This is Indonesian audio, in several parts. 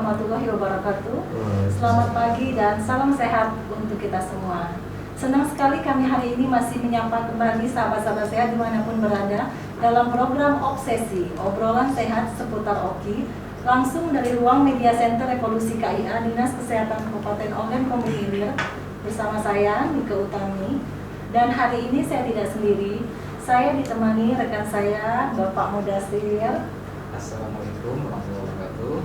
warahmatullahi wabarakatuh. Selamat pagi dan salam sehat untuk kita semua. Senang sekali kami hari ini masih menyapa kembali sahabat-sahabat sehat dimanapun berada dalam program Obsesi, obrolan sehat seputar Oki, langsung dari ruang Media Center Revolusi KIA Dinas Kesehatan Kabupaten Ogan Komering Ilir bersama saya Nike Utami. Dan hari ini saya tidak sendiri, saya ditemani rekan saya Bapak Mudasir. Assalamualaikum warahmatullahi wabarakatuh.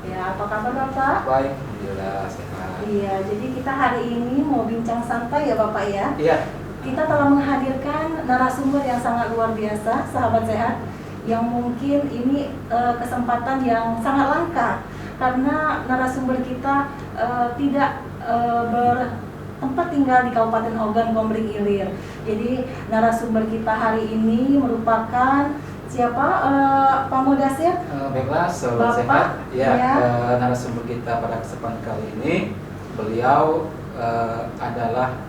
Ya, apa kabar Bapak? Baik, alhamdulillah sehat. Iya, jadi kita hari ini mau bincang santai ya Bapak ya. Iya. Kita telah menghadirkan narasumber yang sangat luar biasa, sahabat sehat, yang mungkin ini kesempatan yang sangat langka karena narasumber kita tidak bertempat tinggal di Kabupaten Ogan Komering Ilir. Jadi narasumber kita hari ini merupakan siapa, Pak Mudasir? Baiklah, sahabat sehat. Ya, narasumber kita pada kesempatan kali ini, beliau adalah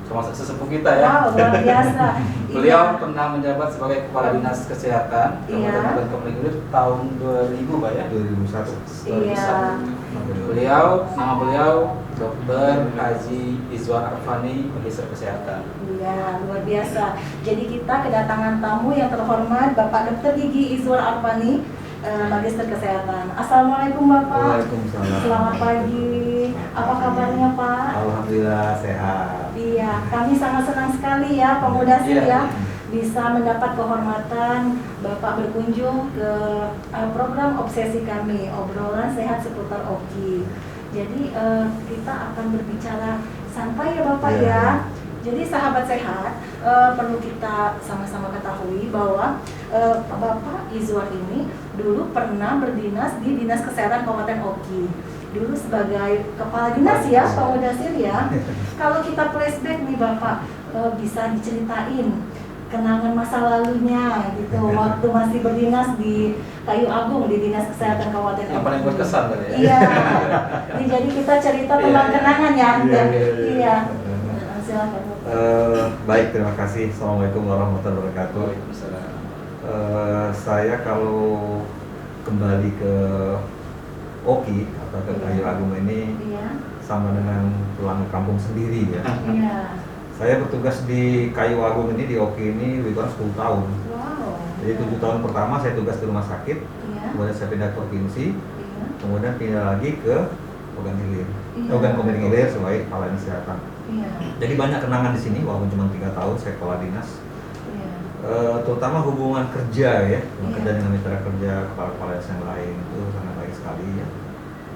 termasuk sesepuh kita ya. Wow, luar biasa. Beliau pernah menjabat sebagai Kepala Dinas Kesehatan Kabupaten Iya. Ogan Komering Ilir tahun 2000, Pak ya? 2001. Iya. Nama beliau Dr. Haji Izwar Arfani, Magister Kesehatan. Iya, luar biasa. Jadi kita kedatangan tamu yang terhormat Bapak Dr. Gigi Izwar Arfani, Magister Kesehatan. Assalamualaikum Bapak. Waalaikumsalam. Selamat pagi. Apa kabarnya Pak? Alhamdulillah sehat. Iya, kami sangat senang sekali ya Pak Mudasir Iya. ya bisa mendapat kehormatan Bapak berkunjung ke program obsesi kami, obrolan sehat seputar Oki. Jadi kita akan berbicara santai ya Bapak Iya. ya. Jadi sahabat sehat, perlu kita sama-sama ketahui bahwa Bapak Izwar ini dulu pernah berdinas di Dinas Kesehatan Kabupaten Oki. Dulu sebagai kepala dinas ya Pak Mudasir ya. Kalau kita flashback nih Bapak, bisa diceritain kenangan masa lalunya gitu waktu masih berdinas di Kayu Agung di Dinas Kesehatan Kabupaten Oki. Yang paling berkesan tadi ya. Iya. Jadi kita cerita tentang Iya. kenangan ya. Iya. Iya. Silakan. Baik, terima kasih. Assalamualaikum warahmatullahi wabarakatuh. Waalaikumsalam. Saya kalau kembali ke Oki atau ke Kayu Agung ini Iya. sama dengan pulang ke kampung sendiri ya. Iya. Saya bertugas di Kayu Agung ini, di Oki ini lebih kurang 10 tahun. Wow. Jadi 7 tahun pertama saya tugas di rumah sakit, Iya. kemudian saya pindah ke provinsi, Iya. kemudian pindah lagi ke Ogan Ilir, Iya. Ogan Komering Ilir sebagai kepala dinas kesehatan. Iya. Jadi banyak kenangan di sini, walaupun cuma 3 tahun saya kepala dinas. Iya. Terutama hubungan kerja ya, hubungan Iya. kerja dengan mitra kerja, kepala-kepala dinas yang lain itu sangat baik sekali ya.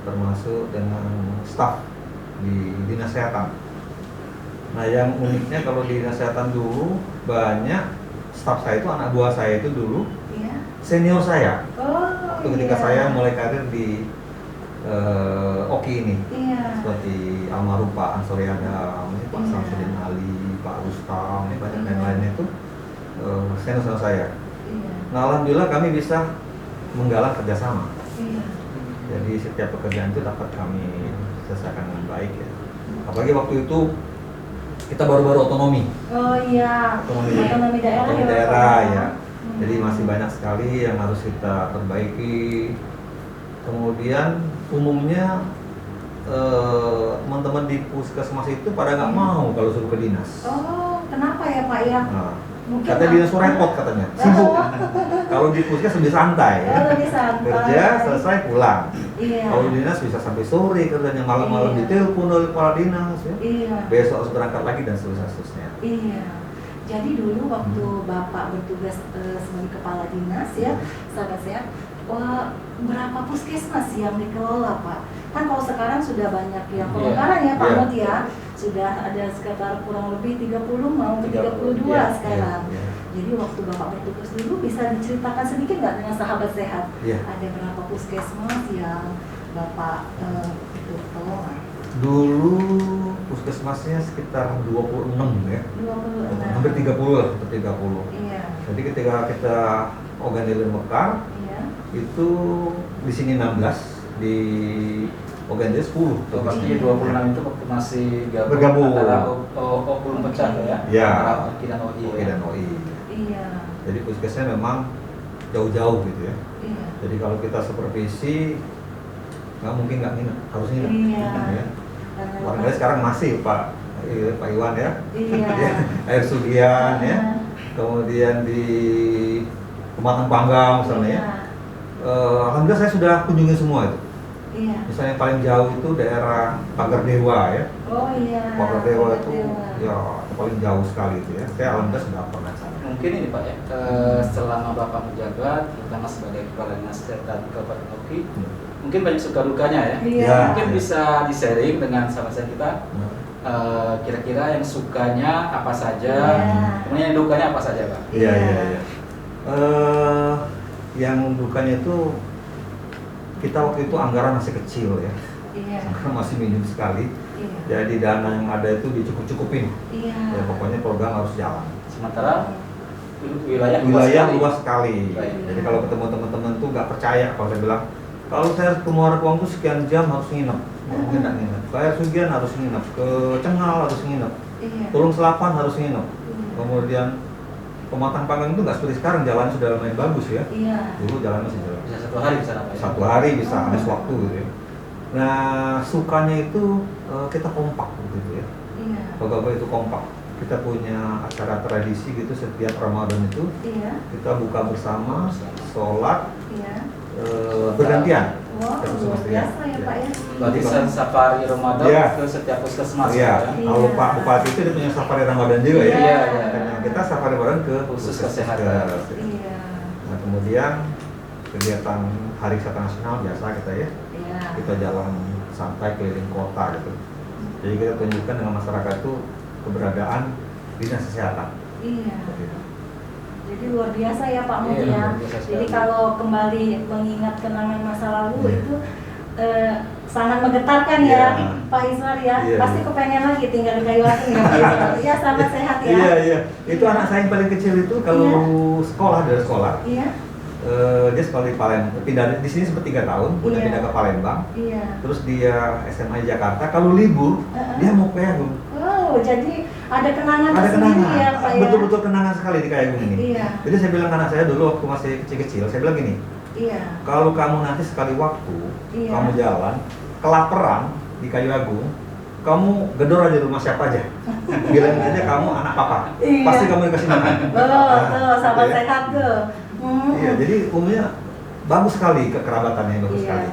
Termasuk dengan staf di dinas kesehatan. Nah yang uniknya kalau di dinas kesehatan dulu banyak staf saya itu anak buah saya itu dulu Iya. senior saya. Oh. Waktu ketika Iya. saya mulai karir di Oki ini, Iya. seperti almarhum Pak Ansoriada, Pak Iya. Samsudin Ali, Pak Rustam, banyak yang Iya. lainnya itu senior saya. Iya. Nah alhamdulillah kami bisa menggalang kerjasama. Iya. Jadi setiap pekerjaan itu dapat kami selesaikan dengan baik ya. Apalagi waktu itu kita baru-baru otonomi. Oh iya. Otonomi daerah. otonomi ya, daerah Bapak? ya. Hmm. Jadi masih banyak sekali yang harus kita perbaiki. Kemudian umumnya teman-teman di puskesmas itu pada nggak mau kalau suruh ke dinas. Oh, kenapa ya Pak ya? Nah, Mungkin katanya dinas tuh repot katanya, sibuk. Kalau di puskes lebih santai ya. lebih santai. Kerja selesai pulang. Iya. Kalau di dinas bisa sampai sore kerjanya, malam-malam Iya. ditelepon oleh kepala dinas ya. Iya. Besok harus berangkat lagi dan seterusnya. Iya. Jadi dulu waktu Bapak bertugas sebagai kepala dinas ya, sahabat sehat, berapa puskesmas yang dikelola Pak? Kan kalau sekarang sudah banyak yang pemekaran ya Pak Iya. Mut ya, sudah ada sekitar kurang lebih 30 mau 32 Iya, sekarang. iya, iya. Jadi waktu Bapak bertugas dulu bisa diceritakan sedikit nggak dengan sahabat sehat? Iya. Ada berapa puskesmas yang Bapak itu kelola? Dulu puskesmasnya sekitar 26 ya. 26. Hampir 30 lah, hampir 30. Iya. Jadi ketika kita Ogan Ilir mekar, Iya. itu di sini 16, di Ogan Ilir 10. Oh, pasti 26 itu waktu masih Bergabung. antara belum pecah ya? Iya. Antara Oki dan OI. Oki dan OI. Iya. Jadi puskesnya memang jauh-jauh gitu ya. Iya. Jadi kalau kita supervisi nggak mungkin nggak nginep, harus nginep. Iya. Ya. Barangkali sekarang masih Pak Iwan ya, Iya. air Sugian ya, kemudian di Pematang Panggang misalnya ya. Alhamdulillah saya sudah kunjungi semua itu. Iya. Misalnya paling jauh itu daerah Pagar Dewa ya. Oh iya. Pagar Dewa itu Dewa. ya paling jauh sekali itu ya. Saya alhamdulillah sudah pernah sana. Mungkin ini Pak ya, selama Bapak menjabat, terutama sebagai Kepala Dinas Kesehatan Kabupaten Oki, mungkin banyak suka dukanya ya. Iya. Mungkin bisa di-sharing dengan sahabat-sahabat kita, kira-kira yang sukanya apa saja, Iya. kemudian yang dukanya apa saja Pak? Iya iya iya. Yang dukanya itu kita waktu itu anggaran masih kecil ya, Iya. anggaran masih minim sekali. Iya. Jadi dana yang ada itu dicukup-cukupin. Iya. Ya pokoknya program harus jalan. Sementara wilayah Wilayah sekali. luas sekali. Baik. Jadi kalau ketemu teman-teman tuh nggak percaya kalau saya bilang kalau saya ke Muara Kuang tuh sekian jam harus nginep, mungkin nggak nginep. Ke Air Sugian harus nginep, ke Cengal harus nginep, Iya. Tulung Selapan harus nginep. Iya. Kemudian Pematang Panggang itu nggak seperti sekarang, jalan sudah lumayan bagus ya. Iya. Dulu jalan masih jelek. Bisa 1 hari bisa apa ya? 1 hari bisa Oh. habis waktu gitu ya. Nah sukanya itu kita kompak gitu ya. Iya. Pegawai itu kompak. Kita punya acara tradisi gitu setiap Ramadan itu Iya. kita buka bersama, sholat, Iya. bergantian. Wow, Satu luar semester biasa ya Pak ya. Berarti safari Ramadan Iya. ke setiap puskesmas Iya, ya? kalau Iya. Pak Bupati itu dia punya safari Ramadan juga ya. Iya, iya. Dan kita safari Ramadan ke Khusus puskes. kesehatan. Iya. Nah kemudian kegiatan Hari Kesehatan Nasional biasa kita ya, Iya. kita jalan santai keliling kota gitu. Jadi kita tunjukkan dengan masyarakat itu keberadaan dinas kesehatan. Iya. Seperti itu. Jadi luar biasa ya Pak Mudi Iya, ya. luar biasa sekali. Jadi kalau kembali mengingat kenangan masa lalu Iya. itu sangat menggetarkan ya Iya. Pak Iswar ya. Iya, Pasti iya. kepengen lagi tinggal di Kayu Asin ya Pak Iswar. Iya, selamat sehat ya. Iya iya. Itu anak saya yang paling kecil itu kalau sekolah dari sekolah, Iya. dia sekolah di Palembang, pindah di sini sempat 3 tahun, kemudian Iya. pindah ke Palembang. Iya. Terus dia SMA di Jakarta. Kalau libur dia mau ke Kayagung. Wow, jadi ada kenangan Ada tersendiri kenangan, ya Pak ya. betul-betul kenangan sekali di Kayagung ini. Iya. Jadi saya bilang ke anak saya dulu waktu masih kecil-kecil, saya bilang gini, Iya. kalau kamu nanti sekali waktu Iya. kamu jalan kelaparan di Kayu Agung, kamu gedor aja rumah siapa aja, bilangin aja kamu anak papa, Iya. pasti kamu dikasih makan. Tuh, sahabat Gitu ya. sehat tuh. Iya, jadi umumnya bagus sekali kekerabatannya, bagus Iya. sekali.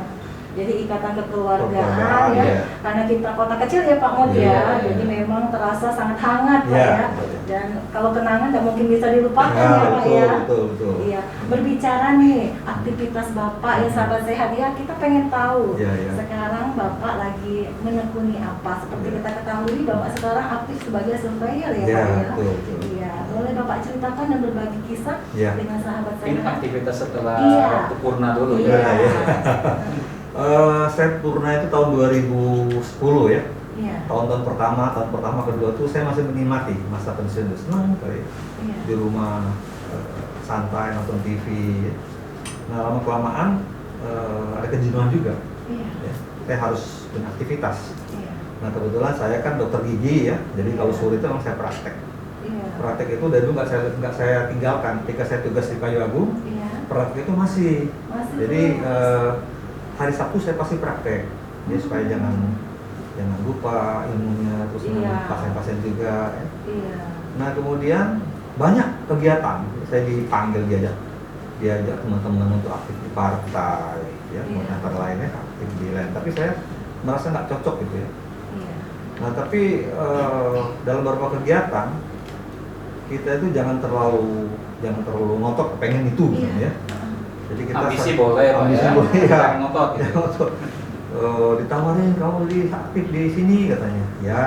Jadi ikatan kekeluargaan Kekeluargaan, ya, iya. karena kita kota kecil ya Pak Mod Iya, ya, iya. jadi memang terasa sangat hangat Pak Iya, ya. betul. Dan kalau kenangan nggak mungkin bisa dilupakan Ya, ya Pak betul, ya. betul. Iya, berbicara nih aktivitas Bapak ya sahabat sehat ya, kita pengen tahu Iya, iya. sekarang Bapak lagi menekuni apa. Seperti Iya. kita ketahui Bapak sekarang aktif sebagai surveyor ya Iya, Pak ya. betul, betul. Iya, boleh Bapak ceritakan dan berbagi kisah Iya. dengan sahabat Mungkin sehat. aktivitas setelah Iya. waktu purna dulu Iya. ya. Iya. Saya purna itu tahun 2010 ya. Iya. Tahun-tahun pertama, kedua tuh saya masih menikmati masa pensiun, senang kali Iya. di rumah santai nonton TV. Ya. Nah lama kelamaan ada kejenuhan juga. Iya. Ya. Saya harus beraktivitas. Iya. Nah kebetulan saya kan dokter gigi ya, jadi Iya. kalau sore itu memang saya praktek. Iya. Praktek itu dari dulu nggak saya tinggalkan. Ketika saya tugas di Kayu Agung, Iya. praktek itu masih. Masih Jadi terus. hari Sabtu saya pasti praktek, ya supaya jangan lupa ilmunya, terus dengan Iya. pasien-pasien juga. Ya. Iya. Nah kemudian banyak kegiatan, saya dipanggil diajak teman-teman untuk aktif di partai, ya, Iya. antara lainnya aktif di lain. Tapi saya merasa nggak cocok gitu ya. Iya. Nah tapi dalam beberapa kegiatan kita itu jangan terlalu ngotot pengen itu gitu Iya. ya. Jadi kita Ambisi boleh Pak ambisi ya. boleh ya. Jangan ngotot Ya, gitu. ngotot. Ditawarin kamu di aktif di sini katanya. Ya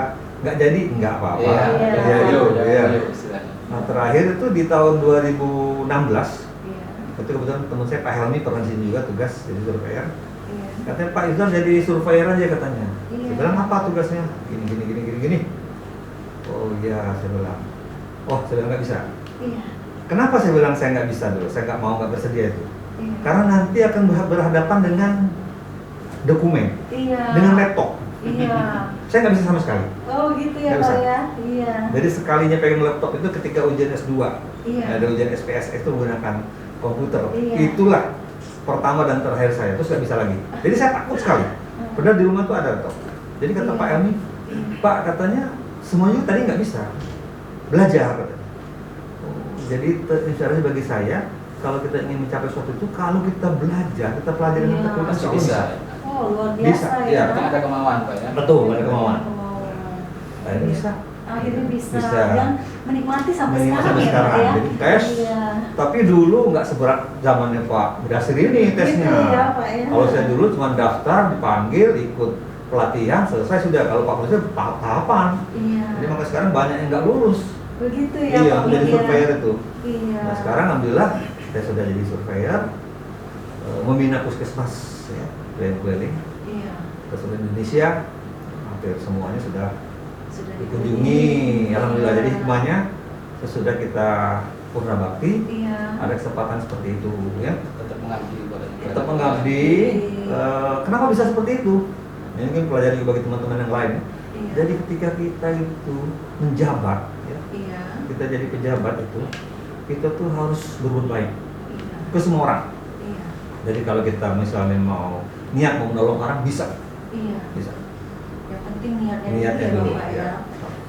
nggak jadi, nggak apa-apa. Iya, Iya. Nggak jangan jadi, dulu, ya. jangan dulu istilahnya. Nah terakhir itu di tahun 2016 Iya. itu kebetulan teman saya Pak Helmi pernah di sini juga tugas jadi surveyor. Iya. Katanya Pak Izan jadi surveyor aja katanya. Iya. Saya bilang apa tugasnya? Gini. Oh iya, saya bilang. Oh, saya bilang nggak bisa. Iya. Kenapa saya bilang saya nggak bisa dulu? Saya nggak bersedia itu. Iya. Karena nanti akan berhadapan dengan dokumen, Iya. dengan laptop. Iya. Saya nggak bisa sama sekali. Oh gitu ya Nggak Pak bisa. ya. Iya. Jadi sekalinya pengen laptop itu ketika ujian S2, Iya. ada ujian SPSS itu menggunakan komputer. Iya. Itulah pertama dan terakhir saya, terus nggak bisa lagi. Jadi saya takut sekali. Padahal di rumah tuh ada laptop. Jadi kata Pak Elmi, Pak katanya semuanya tadi nggak bisa belajar. Katanya. Jadi inspirasi bagi saya, kalau kita ingin mencapai sesuatu itu, kalau kita belajar, kita pelajari Iya. kita Pasti insya Allah bisa. Oh, luar Bisa, biasa iya. ya. Kan ada kemauan Pak ya. Betul, ada kemauan. Iya. Akhirnya bisa. Akhirnya bisa. Bisa. Dan menikmati sampai Menikmati sekarang sampai ya, sekarang. Pak ya. Jadi tes. Iya. Tapi dulu nggak seberat zamannya Pak Mudasir ini tesnya. Gitu ya, Pak ya. Kalau saya dulu cuma daftar, dipanggil, ikut pelatihan, selesai sudah. Kalau Pak Mudasir tahapan. Iya. Jadi maka sekarang banyak yang nggak lulus. Begitu ya, Iya, Pak menjadi Budi ya. surveyor itu. Iya. Nah sekarang alhamdulillah saya sudah jadi surveyor, membina puskesmas ya, keliling-keliling Iya. ke seluruh Indonesia, hampir semuanya sudah Sudah dikunjungi. Alhamdulillah. Jadi hikmahnya sesudah kita purna bakti, Iya. ada kesempatan seperti itu ya. Tetap mengabdi kepada Tetap mengabdi. Kenapa bisa seperti itu? Ini mungkin pelajaran juga bagi teman-teman yang lain. Iya. Jadi ketika kita itu menjabat, ya, Iya. kita jadi pejabat itu, kita tuh harus berbuat baik Iya. ke semua orang. Iya. Jadi kalau kita misalnya mau niat mau menolong orang bisa, Iya. bisa. Yang penting niatnya, Niatnya dulu dulu, ya, Pak ya. ya.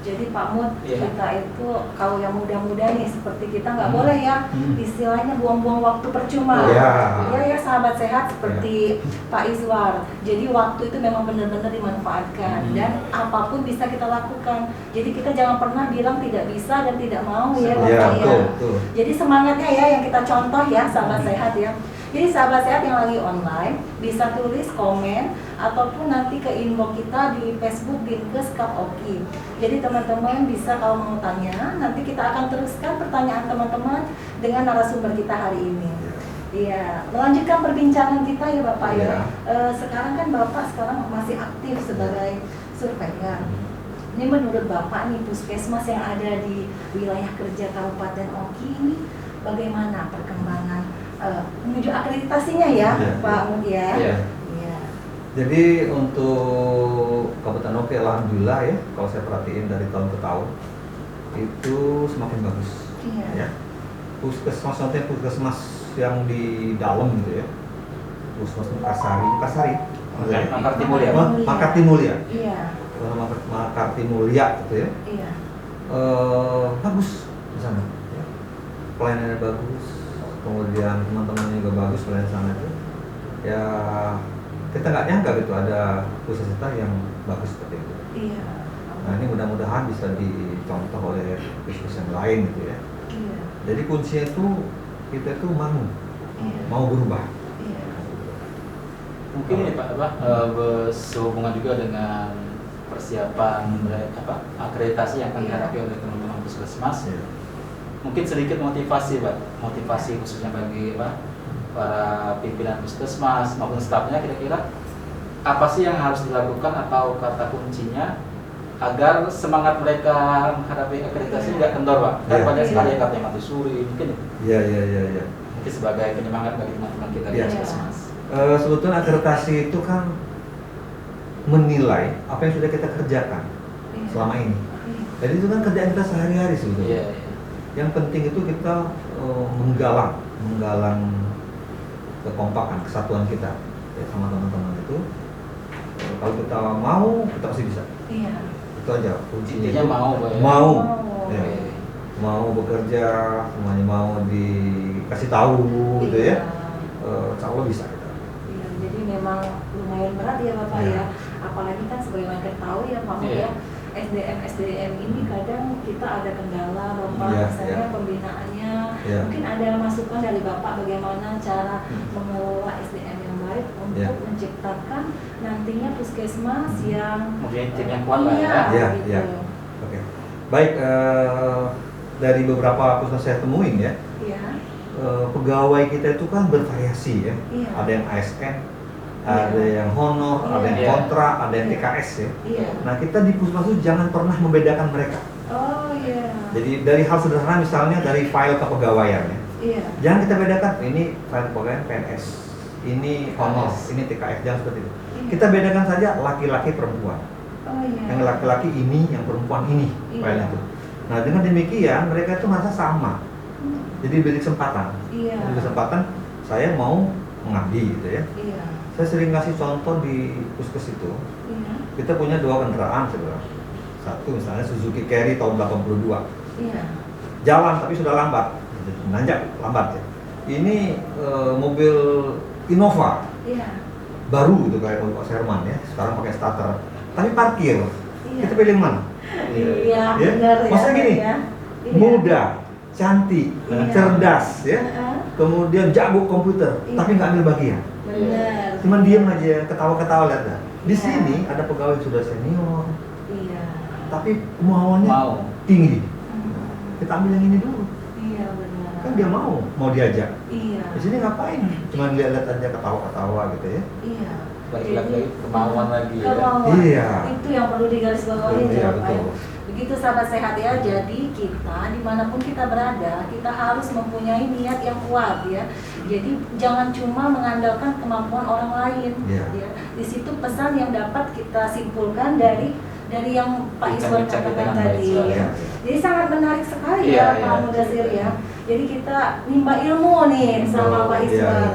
Jadi Pak Mud, Iya. kita itu kalau yang muda-muda nih seperti kita nggak Hmm. boleh ya Hmm. istilahnya buang-buang waktu percuma. Iya. Ya sahabat sehat seperti Pak Izwar. Jadi waktu itu memang benar-benar dimanfaatkan Hmm. dan apapun bisa kita lakukan. Jadi kita jangan pernah bilang tidak bisa dan tidak mau ya Iya, Bapak ya. betul, betul. Jadi semangatnya ya yang kita contoh ya sahabat sehat ya. Jadi sahabat sehat yang lagi online bisa tulis komen ataupun nanti ke inbox kita di Facebook Dinkes Kap Oki. Jadi teman-teman bisa kalau mau tanya, nanti kita akan teruskan pertanyaan teman-teman dengan narasumber kita hari ini. Iya, melanjutkan perbincangan kita ya Bapak ya. Iya. Sekarang kan Bapak sekarang masih aktif sebagai surveyor. Ini menurut Bapak nih puskesmas yang ada di wilayah kerja Kabupaten Oki ini bagaimana perkembangan menuju akreditasinya ya, Iya, Pak Mud ya? Iya. Iya. Jadi untuk Kabupaten Oki alhamdulillah ya, kalau saya perhatiin dari tahun ke tahun itu semakin bagus. Iya. Ya. Puskesmas maksudnya puskesmas yang di dalam gitu ya. Puskesmas Makassari. Makarti Mulia. Makarti Mulia. Iya. Makarti Mulia gitu ya. Iya. Bagus di sana. Ya. Pelayanannya bagus, kemudian teman-temannya juga bagus pelayanan sana itu. Ya kita nggak nyangka gitu ada puskesmas yang bagus seperti itu. Iya. Nah ini mudah-mudahan bisa dicontoh oleh puskesmas yang lain gitu ya. Iya. Jadi kuncinya itu kita tuh Iya. mau berubah. Iya. Mungkin ini Pak sehubungan juga dengan persiapan akreditasi yang akan dihadapi oleh teman-teman puskesmas. Ya. Mungkin sedikit motivasi Pak, motivasi khususnya bagi para pimpinan puskesmas maupun stafnya, kira-kira apa sih yang harus dilakukan atau kata kuncinya agar semangat mereka menghadapi akreditasi tidak kendor Pak? Kan Iya. banyak sekali Iya. yang katanya mati suri, mungkin Iya. mungkin sebagai penyemangat bagi teman-teman kita di Iya. puskesmas. Sebetulnya akreditasi itu kan menilai apa yang sudah kita kerjakan Iya. selama ini. Iya. Jadi itu kan kerjaan kita sehari-hari sebetulnya. Iya. Yang penting itu kita menggalang kekompakan, kesatuan kita ya, sama teman-teman itu. Kalau kita mau, kita pasti bisa. Iya. Itu aja kuncinya. Intinya itu. mau, Pak, ya? Mau. Mau. Ya. Oke. Mau bekerja, semuanya mau dikasih tahu gitu ya. Iya. Insya Allah bisa kita. Iya, jadi memang lumayan berat ya Bapak Iya. ya. Apalagi kan sebagaimana kita tahu ya Pak Mud Iya. ya, SDM ini kadang kita ada kendala Bapak, Iya, misalnya iya. pembinaannya. Iya. Mungkin ada masukan dari Bapak bagaimana cara mengelola SDM yang baik untuk Iya. menciptakan nantinya puskesmas yang Mungkin tim yang kuat lah ya. Iya, gitu. iya. Oke. Baik, dari beberapa puskesmas saya temuin ya, Iya. pegawai kita itu kan bervariasi ya. Iya. Ada yang ASN, Iya. ada yang honor, ada yang Iya. kontrak, ada yang Iya. TKS ya. Iya. Nah kita di puskesmas itu jangan pernah membedakan mereka. Oh iya. Jadi dari hal sederhana misalnya dari file kepegawaian ya. Iya. Jangan kita bedakan ini file kepegawaian PNS, ini honor, TKS. ini TKS, jangan seperti itu. Iya. Kita bedakan saja laki-laki perempuan. Oh iya. Yang laki-laki ini, yang perempuan ini Iya. file itu. Nah dengan demikian mereka itu merasa sama. Hmm. Jadi beri kesempatan. Iya. Beri kesempatan saya mau mengabdi gitu ya. Iya. Saya sering kasih contoh di puskes itu. Iya. Kita punya 2 kendaraan sebenarnya. Satu misalnya Suzuki Carry tahun 82. Iya. Jalan tapi sudah lambat, menanjak lambat ya. Ini mobil Innova Iya. baru gitu kayak mobil Pak Sherman ya. Sekarang pakai starter, tapi parkir. Iya. Kita pilih mana? Iya, Ya? benar ya. Maksudnya gini, ya. Iya. muda, cantik, Iya. cerdas ya. Heeh. Kemudian jago komputer, Iya. tapi nggak ambil bagian. Benar. Cuman diem aja, ketawa-ketawa lihat dah. Di Iya. sini ada pegawai yang sudah senior, Iya. tapi kemauannya Mau. tinggi. Hmm. Kita ambil yang ini dulu. Iya, benar. Kan dia mau diajak. Iya. Di sini ngapain? Cuman lihat-lihat aja ketawa-ketawa gitu ya. Iya. Balik Jadi, lagi kemauan lagi ya. Kemauan. Iya. Itu yang perlu digarisbawahi Iya, ya, Pak. betul. Begitu sahabat sehat ya. Jadi kita dimanapun kita berada, kita harus mempunyai niat yang kuat ya. Jadi jangan cuma mengandalkan kemampuan orang lain. Iya. Ya. Di situ pesan yang dapat kita simpulkan dari yang Pak Iswan Bincang-bincang katakan dengan Pak tadi. Iswan, ya. Jadi sangat menarik sekali Iya, ya Pak iya. Mudasir ya. Jadi kita nimba ilmu nih sama Oh, Pak iya, Iswan. iya.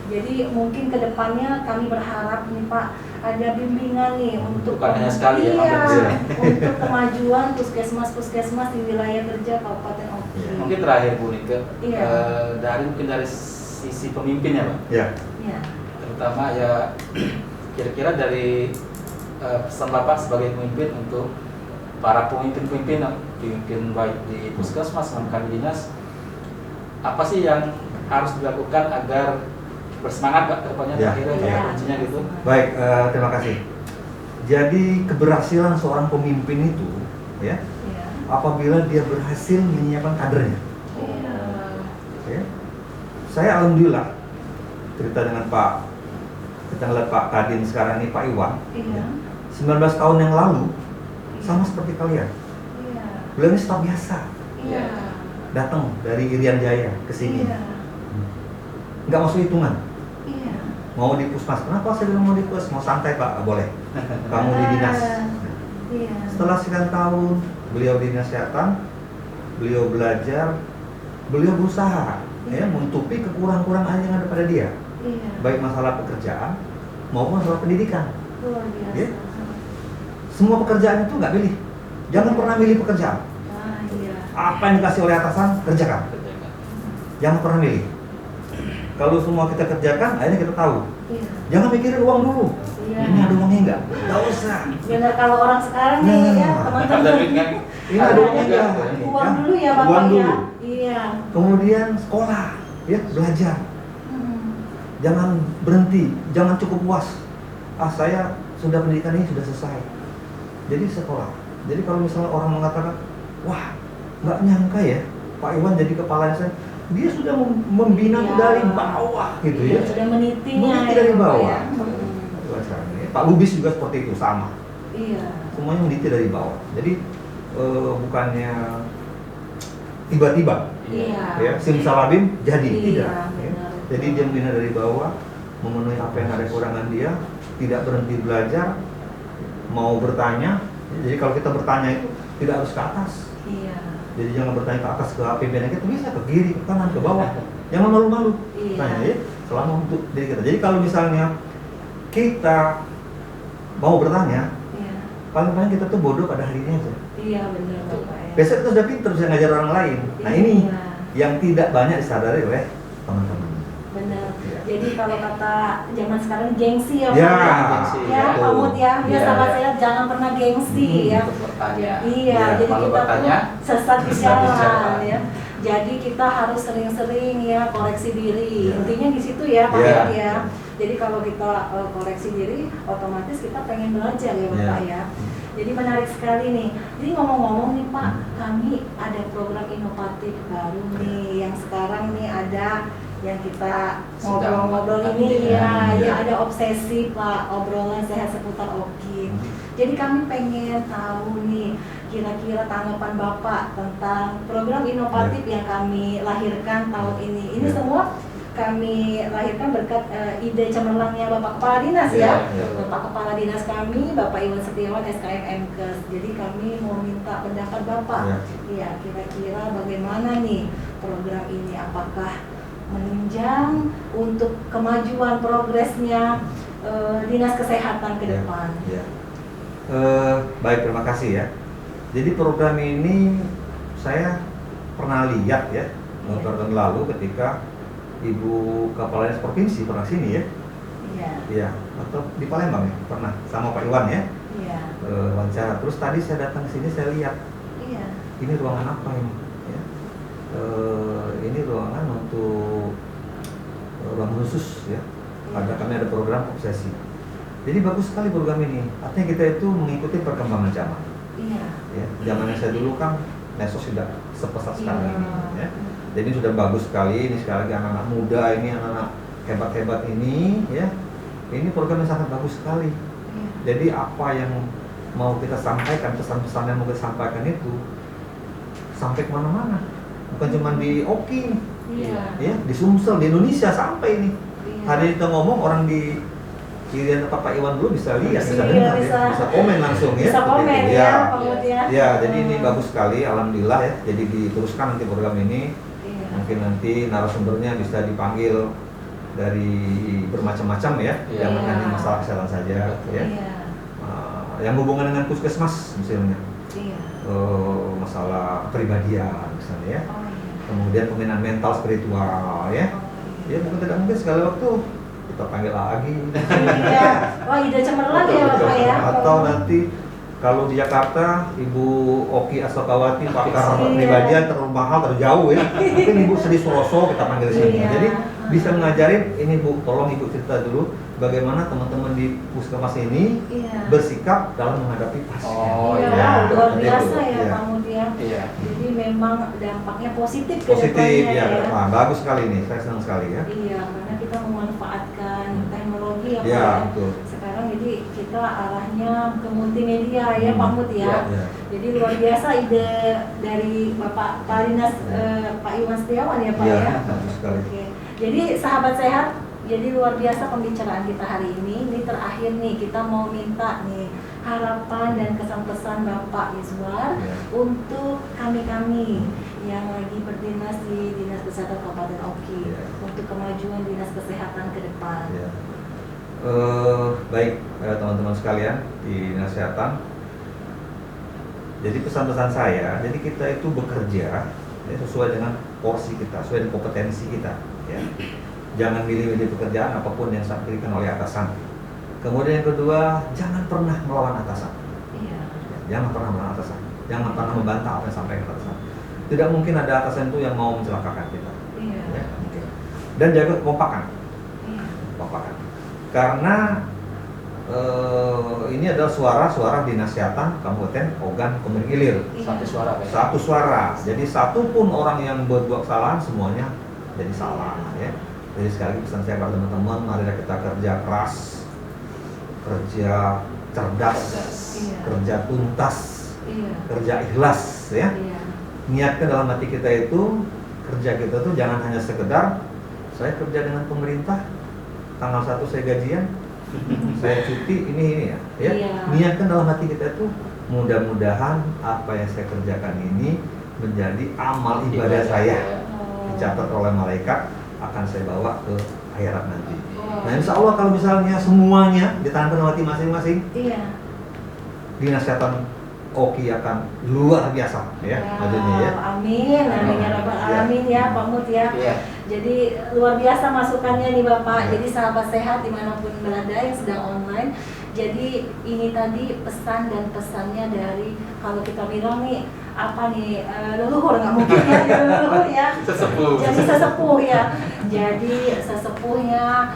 Jadi mungkin kedepannya kami berharap nih Pak ada bimbingan nih untuk Bukan hanya sekali ya, iya, Pak. untuk kemajuan puskesmas di wilayah kerja Kabupaten Oki. Iya. Mungkin terakhir Bu Nike, Iya. dari sisi pemimpin ya Pak, Ya. Iya. terutama ya kira-kira dari pesan Bapak sebagai pemimpin untuk para pemimpin baik di puskesmas maupun kami dinas, apa sih yang harus dilakukan agar bersemangat Pak kedepannya Ya. akhirnya Iya. kuncinya gitu. Baik, terima kasih. Jadi keberhasilan seorang pemimpin itu ya Iya. apabila dia berhasil menyiapkan kadernya. Iya. Ya. Saya alhamdulillah cerita dengan kita ngeliat Pak Kadin sekarang ini Pak Iwan. Iya. 19 tahun yang lalu sama seperti kalian. Iya. Beliau ini staf biasa, Iya. datang dari Irian Jaya ke sini. Iya. Nggak masuk hitungan. Iya. Mau di puskesmas, kenapa saya bilang mau di puskesmas? Mau santai Pak, nggak boleh. Kamu di dinas. Iya. Setelah sekian tahun beliau di dinas kesehatan, beliau belajar, beliau berusaha ya menutupi kekurangan-kekurangan yang ada pada dia, Iya. baik masalah pekerjaan maupun masalah pendidikan. Luar biasa. Ya. Semua pekerjaan itu nggak pilih, jangan pernah milih pekerjaan. Ah, iya. Apa yang dikasih oleh atasan kerjakan, jangan pernah milih. Kalau semua kita kerjakan, akhirnya kita tahu. Iya. Jangan mikirin uang dulu. Iya. Ini ada uangnya nggak? Nggak usah. Benar kalau orang sekarang nih Nah. ya Ada teman-teman. duit kan? Ini ada uangnya Ada nggak? Uang dulu ya Bapak Uang ya. dulu. Iya. Kemudian sekolah, ya belajar. Hmm. Jangan berhenti, jangan cukup puas. Saya sudah pendidikan ini sudah selesai. Jadi sekolah. Jadi kalau misalnya orang mengatakan, wah nggak nyangka ya Pak Iwan jadi kepala saya, dia sudah membina Iya. dari bawah gitu Iya, ya. sudah menitinya. Meniti ya, dari Bapak bawah. ya. Iwan sekarang ini. Pak Lubis juga seperti itu sama. Iya. Semuanya meniti dari bawah. Jadi bukannya tiba-tiba Iya. ya simsalabim jadi Iya, tidak. Ya. benar. Jadi dia membina dari bawah, memenuhi apa yang ada kekurangan dia, tidak berhenti belajar, mau bertanya. Jadi kalau kita bertanya itu tidak harus ke atas. Iya. Jadi jangan bertanya ke atas ke pimpinan kita, bisa ke kiri, ke kanan, ke bawah. Jangan malu-malu. Iya. Tanya ya, selama untuk diri kita. Jadi kalau misalnya kita mau bertanya, Iya. paling-paling kita tuh bodoh pada hari ini aja. Iya, benar Bapak ya. Besok kita sudah pintar bisa ngajar orang lain. Nah Iya. ini yang tidak banyak disadari oleh teman-teman. Benar. Iya. Jadi kalau kata zaman sekarang gengsi ya, Ya, Pak ya. gengsi, Ya, betul. Pak Mut ya. Ya, Iya, sahabat iya. saya jangan pernah gengsi ya. Untuk bertanya. Iya, Iya, jadi kalau kita bertanya, tuh sesat sesat bicara bicara. ya. Jadi kita harus sering-sering ya koreksi diri. Iya. Intinya di situ ya Pak Iya. ya. Jadi kalau kita koreksi diri, otomatis kita pengen belajar ya Bapak Iya. ya. Jadi menarik sekali nih. Jadi ngomong-ngomong nih Pak, kami ada program inovatif baru nih yang sekarang nih ada yang kita Sedang ngobrol-ngobrol melakukan ini ya, ini, ya ya. ada obsesi Pak, obrolan sehat seputar Okin. Jadi kami pengen tahu nih kira-kira tanggapan Bapak tentang program inovatif yang kami lahirkan tahun ini. Ini Ya. semua kami lahirkan berkat ide cemerlangnya Bapak Kepala Dinas ya. Ya. Bapak Kepala Dinas kami, Bapak Iwan Setiawan SKM MKes. Jadi kami mau minta pendapat Bapak. Ya. Iya, kira-kira bagaimana nih program ini? Apakah menunjang untuk kemajuan progresnya Dinas Kesehatan ke depan. Ya. Baik, terima kasih ya. Jadi program ini saya pernah lihat ya tahun lalu ketika Ibu Kepala Dinas Provinsi pernah sini ya. Iya. Iya, atau di Palembang ya pernah sama Pak Iwan ya. Iya. Wawancara. Terus tadi saya datang ke sini saya lihat Iya. ini ruangan apa ini? Ya. Ini ruangan untuk ruangan khusus ya. Ada kami ada program obsesi. Jadi bagus sekali program ini. Artinya kita itu mengikuti perkembangan zaman. Iya. Ya, zamannya saya dulu kan Nesos sudah sepesat sekarang ini. Ya. Iya. Jadi sudah bagus sekali. Ini sekali lagi anak-anak muda ini, anak-anak hebat-hebat ini, ya. Ini program yang sangat bagus sekali. Iya. Jadi apa yang mau kita sampaikan, pesan-pesan yang mau kita sampaikan itu sampai kemana-mana. Bukan cuma di Oki, Iya. ya, di Sumsel, di Indonesia sampai ini. Iya. Hari kita ngomong orang di kirian Pak Iwan dulu bisa lihat, bisa Iya, dengar, ya. Bisa komen langsung ya. Bisa seperti komen itu. ya, Pak Mut ya. Ya, jadi ini bagus sekali, alhamdulillah ya. Jadi diteruskan nanti program ini. Iya. Mungkin nanti narasumbernya bisa dipanggil dari bermacam-macam ya, Iya. jangan hanya masalah kesehatan saja ya. Iya. Yang hubungan dengan puskesmas misalnya, Iya. masalah kepribadian misalnya ya. Oh iya. Kemudian pembinaan mental spiritual ya. Oh, Ya mungkin tidak mungkin sekali waktu kita panggil lagi. Iya. Wah, ide cemerlang ya Bapak ya. Atau nanti kalau di Jakarta Ibu Oki Asokawati pakar Iya. kepribadian terlalu mahal, terlalu jauh ya. Mungkin Ibu Sri Suroso kita panggil sini. Iya. Jadi bisa ngajarin ini Bu, tolong Ibu cerita dulu bagaimana teman-teman di puskesmas ini Iya. bersikap dalam menghadapi pasien. Oh, Iya, iya. luar Seperti biasa itu. ya Iya. Pak Mut ya. Iya. Jadi memang dampaknya positif ke Positif depannya ya, ya. Nah, bagus sekali ini, saya senang sekali ya. Iya, karena kita memanfaatkan teknologi ya Pak Ya, ya. betul. Sekarang jadi kita arahnya ke multimedia ya Pak Mut ya. Ya. Jadi luar biasa ide dari Bapak Palinas Pak Iwan Setiawan ya Pak Ya, ya. bagus sekali. Oke. Jadi sahabat sehat, jadi luar biasa pembicaraan kita hari ini. Ini terakhir nih kita mau minta nih harapan dan kesan-pesan Bapak Iswar Ya. untuk kami-kami yang lagi berdinas di Dinas Kesehatan Kabupaten Oki Ya. untuk kemajuan Dinas Kesehatan ke depan. Ya. Baik teman-teman sekalian di Dinas Kesehatan. Jadi pesan-pesan saya, jadi kita itu bekerja ya, sesuai dengan porsi kita, sesuai dengan kompetensi kita. Ya. Jangan milih-milih pekerjaan apapun yang diberikan oleh atasan. Kemudian yang kedua, jangan pernah melawan atasan. Iya. Ya, jangan pernah melawan atasan. Jangan pernah membantah apa yang disampaikan atasan. Tidak mungkin ada atasan itu yang mau mencelakakan kita. Iya. Ya, mungkin. Dan jaga kekompakan. Iya. Kekompakan. Karena ini adalah suara-suara Dinas Kesehatan Kabupaten Ogan Komering Ilir. Satu suara Pak. Satu suara. Jadi satu pun orang yang berbuat kesalahan semuanya jadi salah ya. Jadi sekali lagi pesan saya kepada teman-teman, marilah kita kerja keras, kerja cerdas, Iya. kerja tuntas, Iya. kerja ikhlas ya. Iya. Niatkan dalam hati kita itu, kerja kita tuh jangan hanya sekedar saya kerja dengan pemerintah, tanggal 1 saya gajian, saya cuti ini ya. Iya. Niatkan dalam hati kita itu mudah-mudahan apa yang saya kerjakan ini menjadi amal ibadah saya, Oh. dicatat oleh malaikat, akan saya bawa ke akhirat nanti. Wow. Nah insya Allah kalau misalnya semuanya ditanamkan dalam hati masing-masing, Iya. Dinas Kesehatan Oki akan luar biasa ya, Wow, maksudnya ya. amin, amin ya Rabbal Ya. alamin ya Pak Mut ya. Iya. Jadi luar biasa masukannya nih Bapak. Ya. Jadi sahabat sehat dimanapun berada yang sedang online. Jadi ini tadi pesan dan pesannya dari kalau kita bilang nih apa nih leluhur nggak mungkin ya leluhur ya. Sesepuh. Jadi sesepuh ya. Jadi sesepuhnya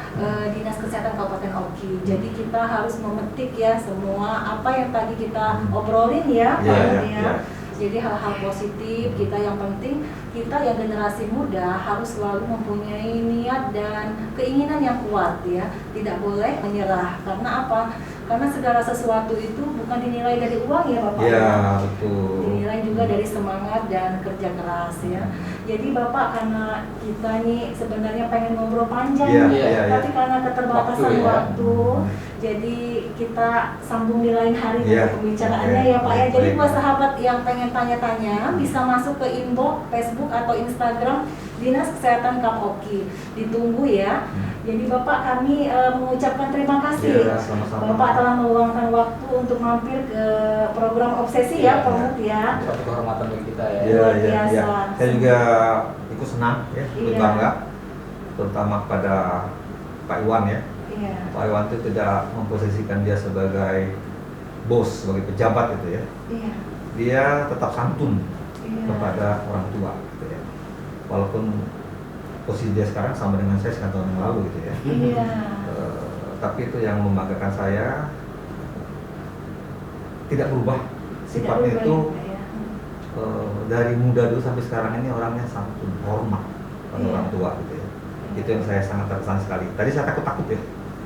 Dinas Kesehatan Kabupaten Oki. Jadi kita harus memetik ya semua apa yang tadi kita obrolin ya, Pak Ya, Mut ya, ya. ya. Jadi hal-hal positif kita yang penting kita yang generasi muda harus selalu mempunyai niat dan keinginan yang kuat ya. Tidak boleh menyerah. Karena apa? Karena segala sesuatu itu bukan dinilai dari uang ya Bapak. Ya, betul. Dinilai juga dari semangat dan kerja keras ya. Jadi Bapak, karena kita nih sebenarnya pengen ngobrol panjang, Iya, nih, iya, iya. tapi karena keterbatasan Waktu, ya. waktu, jadi kita sambung di lain hari Iya. untuk pembicaraannya Oke. ya Pak ya. Jadi Baik. buat sahabat yang pengen tanya-tanya bisa masuk ke inbox Facebook atau Instagram Dinas Kesehatan Kapoki. Ditunggu ya. Jadi Bapak, kami mengucapkan terima kasih. Iya, sama-sama. Bapak telah meluangkan waktu untuk mampir ke program obsesi ya, Iya, Pak Mut ya. Suatu kehormatan bagi kita ya. Iya, Luar iya, iya. biasa. Saya juga ikut senang ya, ikut Iya. bangga, terutama pada Pak Iwan ya. Iya. Pak Iwan itu tidak memposisikan dia sebagai bos, sebagai pejabat gitu ya. Iya. Dia tetap santun Iya. kepada orang tua gitu ya. Walaupun posisi dia sekarang sama dengan saya 9 tahun yang lalu gitu ya. Iya. Tapi itu yang membanggakan saya, tidak berubah Tidak sifatnya berubah itu. ya, Pak, ya. Dari muda dulu sampai sekarang ini orangnya santun, hormat pada Iya. orang tua gitu ya. Itu yang saya sangat terkesan sekali. Tadi saya takut ya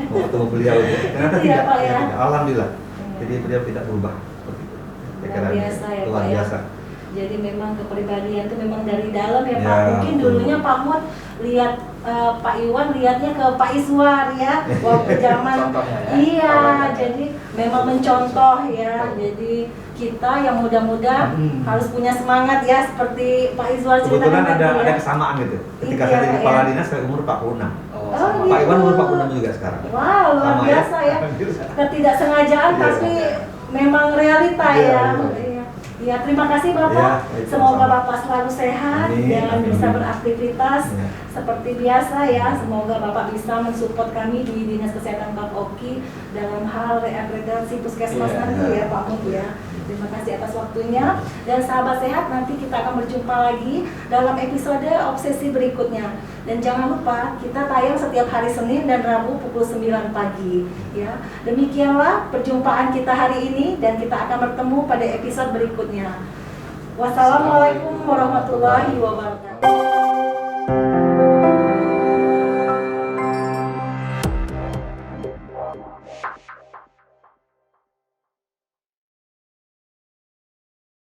mau ketemu beliau itu. Ternyata Iya, tidak, Pak, ya. tidak. Alhamdulillah. Iya. Jadi beliau tidak berubah seperti itu. Saya Luar kira biasa ya, luar Pak, ya. biasa. Jadi memang kepribadian itu memang dari dalam ya, Ya, Pak. Mungkin betul. dulunya Pak Mut lihat Pak Iwan lihatnya ke Pak Iswar ya, waktu zaman Contohnya ya. iya, Awalnya. jadi memang mencontoh ya. Jadi kita yang muda-muda harus punya semangat ya, seperti Pak Iswar Kebetulan ceritakan ada tadi ya. kesamaan gitu. Ketika Iya, saya jadi kepala ya. dinas saya umur 46. Oh, Oh, sama. Pak Iwan gitu. umur 46 juga sekarang. Wow, luar Sama biasa ya. Ketidaksengajaan Iya. tapi memang realita Iya, ya. iya. Iya. Ya, terima kasih Bapak. Iya, baik, Semoga sama-sama. Bapak selalu sehat Amin, dan amin. bisa beraktivitas Iya. seperti biasa ya. Semoga Bapak bisa mensupport kami di Dinas Kesehatan Kapoki dalam hal reakreditasi puskesmas Iya, nanti iya. ya Pak Mut ya. Terima kasih atas waktunya dan sahabat sehat, nanti kita akan berjumpa lagi dalam episode obsesi berikutnya. Dan jangan lupa kita tayang setiap hari Senin dan Rabu pukul 9 pagi ya. Demikianlah perjumpaan kita hari ini dan kita akan bertemu pada episode berikutnya. Wassalamualaikum warahmatullahi wabarakatuh.